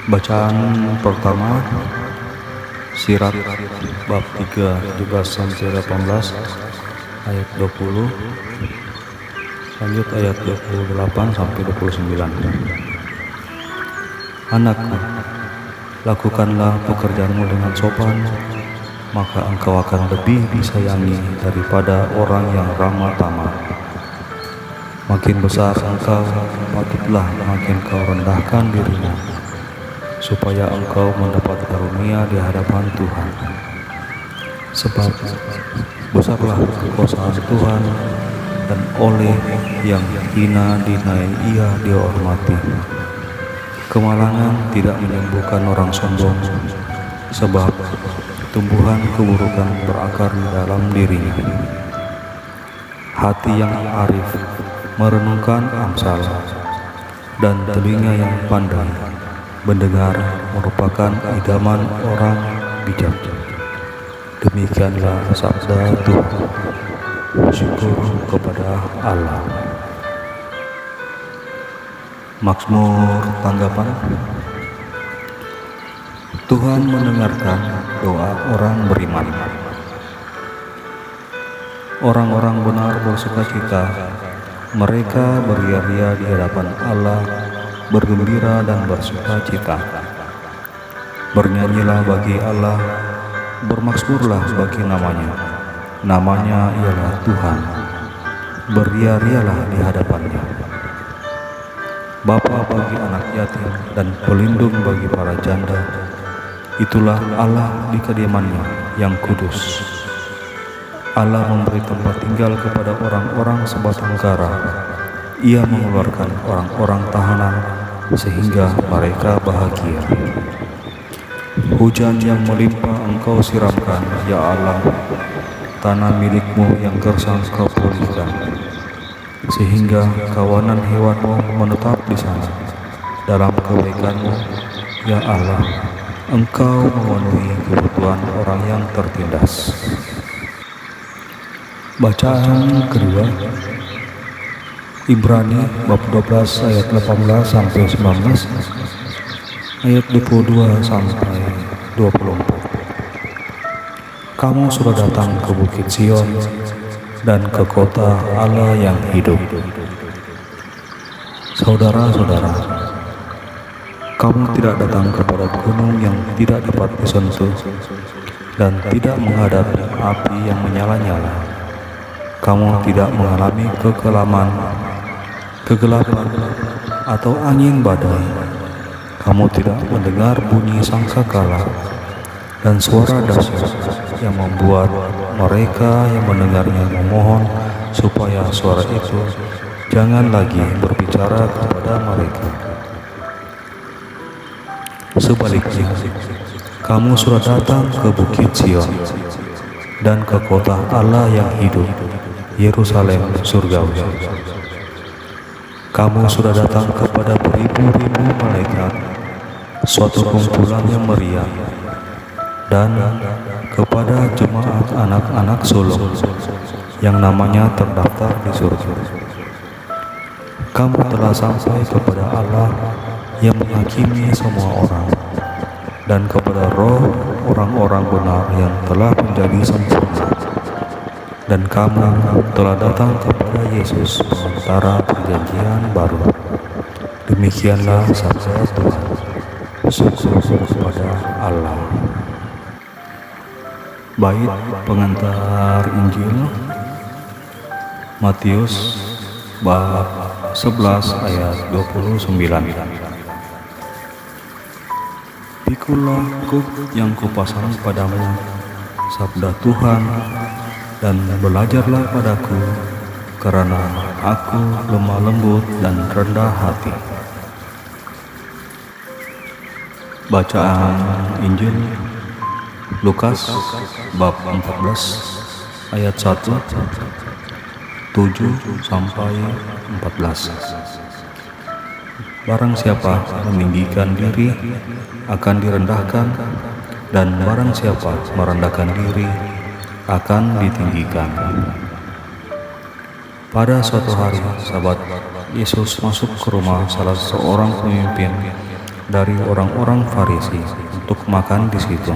Bacaan pertama Sirat bab 3 17-18 ayat 20, lanjut ayat 28-29. Anakku, lakukanlah pekerjaanmu dengan sopan, maka engkau akan lebih disayangi daripada orang yang ramah tamah. Makin besar engkau, patutlah makin kau rendahkan dirimu, supaya engkau mendapat karunia di hadapan Tuhan. Sebab besarlah kekuasaan Tuhan, dan oleh yang hina dinai ia dihormati. Kemalangan tidak menyembuhkan orang sombong, sebab tumbuhan keburukan berakar di dalam dirinya. Hati yang arif merenungkan amsal, dan telinga yang pandai mendengar merupakan idaman orang bijak. Demikianlah sabda Tuhan. Syukur kepada Allah. Mazmur tanggapan. Tuhan mendengarkan doa orang beriman. Orang-orang benar bersukacita, mereka beria-ria di hadapan Allah, bergembira dan bersukacita. Bernyanyilah bagi Allah, bermazmurlah bagi namanya. Namanya ialah Tuhan. Beria-rialah di hadapannya. Bapa bagi anak yatim dan pelindung bagi para janda. Itulah Allah di kediamannya yang kudus. Allah memberi tempat tinggal kepada orang-orang sebatang kara. Ia mengeluarkan orang-orang tahanan sehingga mereka bahagia. Hujan yang melimpah engkau siramkan, ya Allah. Tanah milikmu yang gersang kau pulihkan, sehingga kawanan hewanmu menetap di sana. Dalam kebaikanmu, ya Allah, engkau memenuhi kebutuhan orang yang tertindas. Bacaan kedua, Ibrani bab 12 ayat 18-19, ayat 22 sampai 24. Kamu sudah datang ke Bukit Sion dan ke kota Allah yang hidup. Saudara-saudara, kamu tidak datang kepada gunung yang tidak dapat disentuh dan tidak menghadapi api yang menyala-nyala. Kamu tidak mengalami kegelapan atau angin badai. Kamu tidak mendengar bunyi sangkakala dan suara dahsyat yang membuat mereka yang mendengarnya memohon supaya suara itu jangan lagi berbicara kepada mereka. Sebaliknya, kamu sudah datang ke Bukit Sion dan ke kota Allah yang hidup, Yerusalem surgawi. Kamu sudah datang kepada beribu-ribu malaikat, suatu kumpulan yang meriah, dan kepada jemaat anak-anak sulung yang namanya terdaftar di surga. Kamu telah sampai kepada Allah yang menghakimi semua orang, dan kepada roh orang-orang benar yang telah menjadi sempurna. Dan kamu telah datang kepada Yesus, pengantara perjanjian baru. Demikianlah sabda Tuhan. Syukur kepada Allah. Bait pengantar Injil Matius bab 11 ayat 29. Pikulah kuk yang kupasang padamu, sabda Tuhan, dan belajarlah padaku, karena aku lemah lembut dan rendah hati. Bacaan Injil Lukas bab 14 ayat 1, 7-14. Barang siapa meninggikan diri akan direndahkan, dan barang siapa merendahkan diri akan ditinggikan. Pada suatu hari Sabat, Yesus masuk ke rumah salah seorang pemimpin dari orang-orang Farisi untuk makan di situ.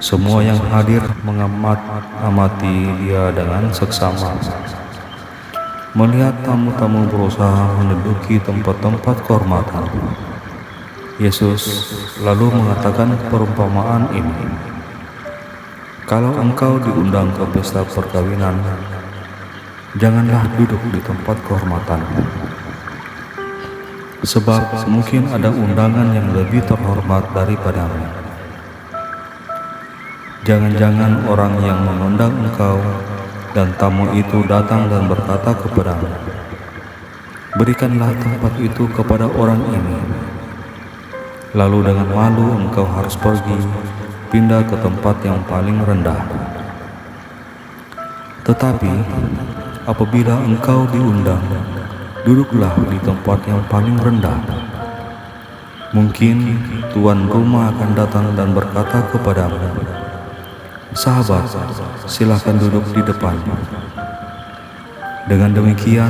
Semua yang hadir mengamati dia dengan seksama. Melihat tamu-tamu berusaha menduduki tempat-tempat kehormatan, Yesus lalu mengatakan perumpamaan ini. Kalau engkau diundang ke pesta perkawinan, janganlah duduk di tempat kehormatan. Sebab mungkin ada undangan yang lebih terhormat daripadamu. Jangan-jangan orang yang mengundang engkau dan tamu itu datang dan berkata kepadamu, berikanlah tempat itu kepada orang ini. Lalu dengan malu engkau harus pergi, pindah ke tempat yang paling rendah. Tetapi apabila engkau diundang, duduklah di tempat yang paling rendah. Mungkin tuan rumah akan datang dan berkata kepadamu, sahabat, silakan duduk di depan. Dengan demikian,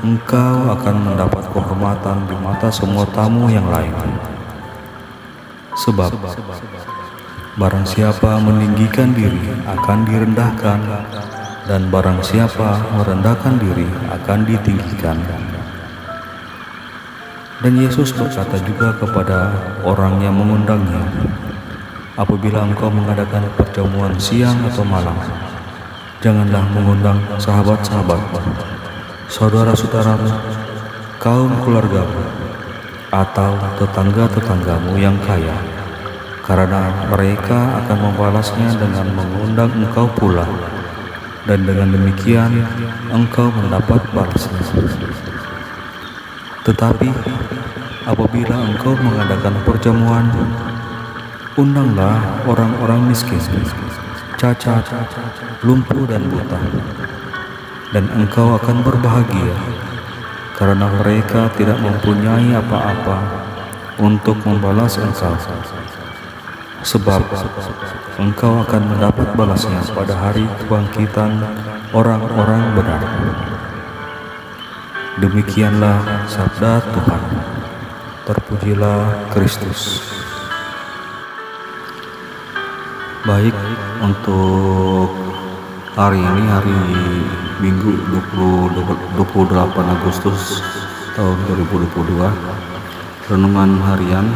engkau akan mendapat kehormatan di mata semua tamu yang lain. Sebab barang siapa meninggikan diri akan direndahkan, dan barang siapa merendahkan diri akan ditinggikan. Dan Yesus berkata juga kepada orang yang mengundangnya, apabila engkau mengadakan perjamuan siang atau malam, janganlah mengundang sahabat-sahabatmu, saudara-saudaramu, kaum keluargamu, atau tetangga-tetanggamu yang kaya, karena mereka akan membalasnya dengan mengundang engkau pula, dan dengan demikian engkau mendapat balasnya. Tetapi apabila engkau mengadakan perjamuan, undanglah orang-orang miskin, cacat, lumpuh dan buta, dan engkau akan berbahagia, karena mereka tidak mempunyai apa-apa untuk membalas engkau. Sebab engkau akan mendapat balasnya pada hari kebangkitan orang-orang benar. Demikianlah sabda Tuhan. Terpujilah Kristus. Baik, untuk hari ini, hari Minggu 28 Agustus tahun 2022, renungan harian.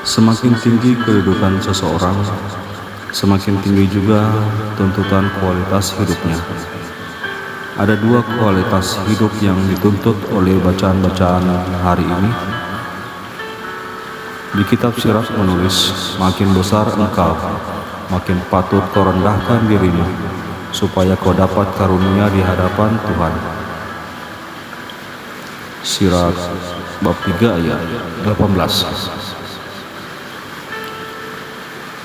Semakin tinggi kedudukan seseorang, semakin tinggi juga tuntutan kualitas hidupnya. Ada dua kualitas hidup yang dituntut oleh bacaan-bacaan hari ini. Di kitab Sirach menulis, makin besar engkau, makin patut kau rendahkan dirimu, supaya kau dapat karunia di hadapan Tuhan. Sirach bab 3 ayat 18.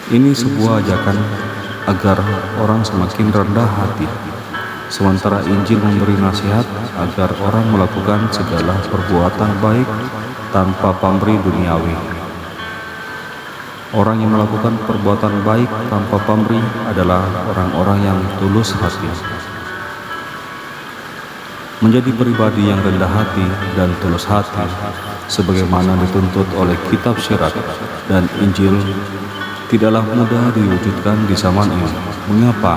Ini sebuah ajakan agar orang semakin rendah hati, sementara Injil memberi nasihat agar orang melakukan segala perbuatan baik tanpa pamrih duniawi. Orang yang melakukan perbuatan baik tanpa pamrih adalah orang-orang yang tulus hati. Menjadi pribadi yang rendah hati dan tulus hati, sebagaimana dituntut oleh kitab Sirach dan Injil, tidaklah mudah diwujudkan di zaman ini. Mengapa?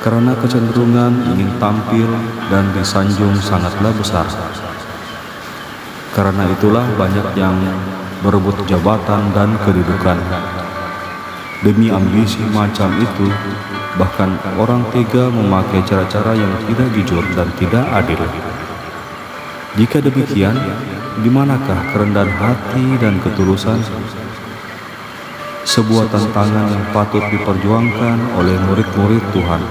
Karena kecenderungan ingin tampil dan disanjung sangatlah besar. Karena itulah banyak yang berebut jabatan dan kedudukan. Demi ambisi macam itu, bahkan orang tega memakai cara-cara yang tidak jujur dan tidak adil. Jika demikian, di manakah kerendahan hati dan ketulusan? Sebuah tantangan yang patut diperjuangkan oleh murid-murid Tuhan.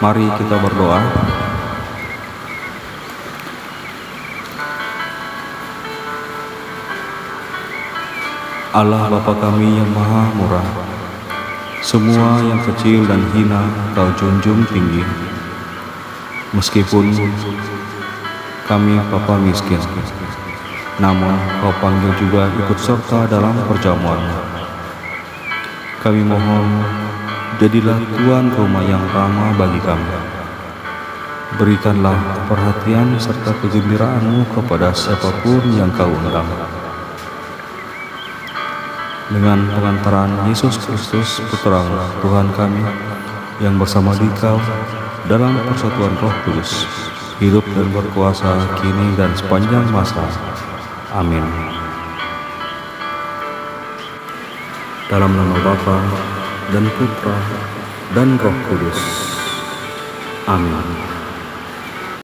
Mari kita berdoa. Allah Bapa kami yang Maha Murah, semua yang kecil dan hina Kau junjung tinggi. Meskipun kami Bapa miskin, namun Kau panggil juga ikut serta dalam perjamuan. Kami mohon jadilah tuan rumah yang ramah bagi kami. Berikanlah perhatian serta kegembiraanmu kepada siapapun yang kau undang. Dengan pengantaran Yesus Kristus, Putra Tuhan kami, yang bersama Dikau dalam persatuan Roh Kudus, hidup dan berkuasa kini dan sepanjang masa. Amin. Dalam nama Bapa dan Putra dan Roh Kudus. Amin.